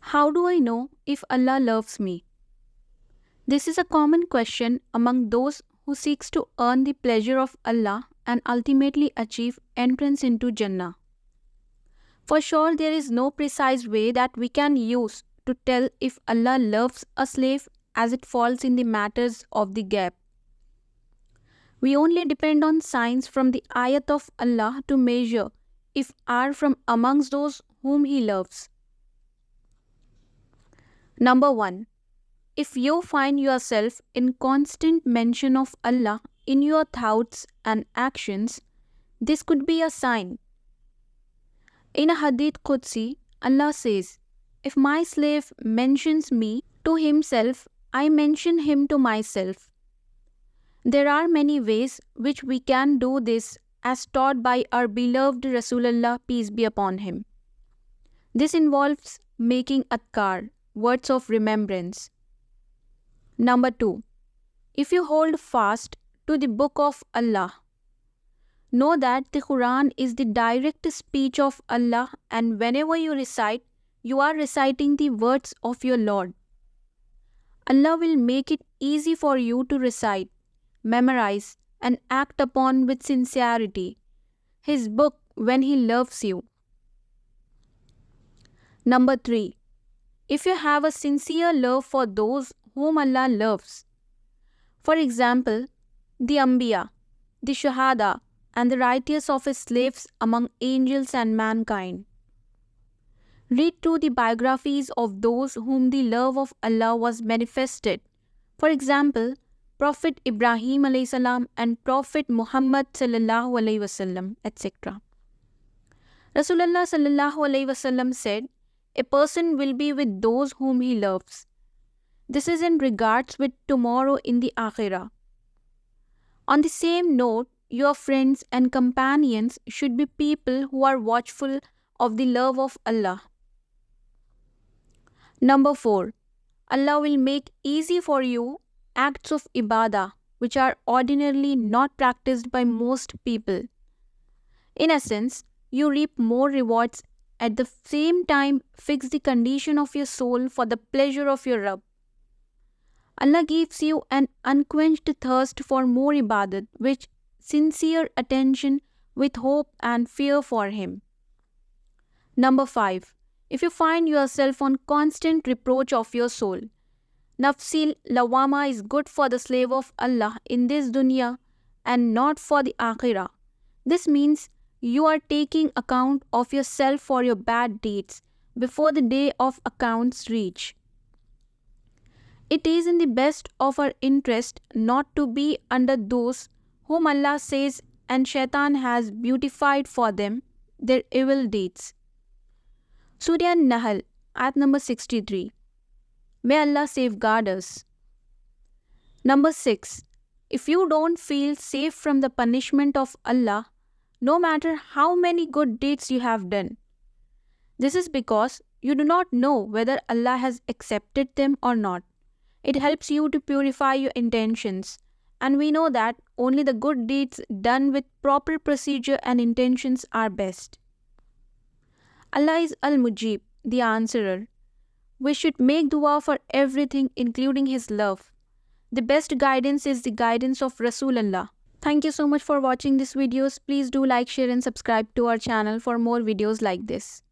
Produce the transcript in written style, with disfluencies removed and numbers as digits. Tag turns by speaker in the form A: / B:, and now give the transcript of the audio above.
A: How do I know if Allah loves me? This is a common question among those who seeks to earn the pleasure of Allah and ultimately achieve entrance into Jannah. For sure, there is no precise way that we can use to tell if Allah loves a slave, as it falls in the matters of the gap. We only depend on signs from the ayat of Allah to measure if are from amongst those whom He loves. Number 1. If you find yourself in constant mention of Allah in your thoughts and actions, this could be a sign. In a Hadith Qudsi, Allah says, "If my slave mentions me to himself, I mention him to myself." There are many ways which we can do this as taught by our beloved Rasulullah, peace be upon him. This involves making adkar, words of remembrance. Number 2. If you hold fast to the book of Allah, know that the Quran is the direct speech of Allah, and whenever you recite, you are reciting the words of your Lord. Allah will make it easy for you to recite, memorize, and act upon with sincerity His book when He loves you. Number 3. If you have a sincere love for those whom Allah loves, for example, the Anbiya, the Shahada, and the righteous of His slaves among angels and mankind. Read through the biographies of those whom the love of Allah was manifested. For example, Prophet Ibrahim a.s. and Prophet Muhammad s.a.w, etc. Rasulullah s.a.w. said, "A person will be with those whom he loves." This is in regards with tomorrow in the Akhirah. On the same note, your friends and companions should be people who are watchful of the love of Allah. Number 4. Allah will make easy for you acts of ibadah which are ordinarily not practiced by most people. In essence, you reap more rewards. At the same time, fix the condition of your soul for the pleasure of your Rabb. Allah gives you an unquenched thirst for more ibadat, which sincere attention with hope and fear for Him. Number 5. If you find yourself on constant reproach of your soul, Nafsil Lawama is good for the slave of Allah in this dunya and not for the Akhirah. This means you are taking account of yourself for your bad deeds before the day of accounts reach. It is in the best of our interest not to be under those whom Allah says and Shaitan has beautified for them their evil deeds. Surah An-Nahl, ayat number 63. May Allah safeguard us. Number 6. If you don't feel safe from the punishment of Allah, no matter how many good deeds you have done, this is because you do not know whether Allah has accepted them or not. It helps you to purify your intentions, and we know that only the good deeds done with proper procedure and intentions are best. Allah is Al-Mujib, the answerer. We should make dua for everything, including His love. The best guidance is the guidance of Rasulullah. Thank you so much for watching this videos. Please do like, share and subscribe to our channel for more videos like this.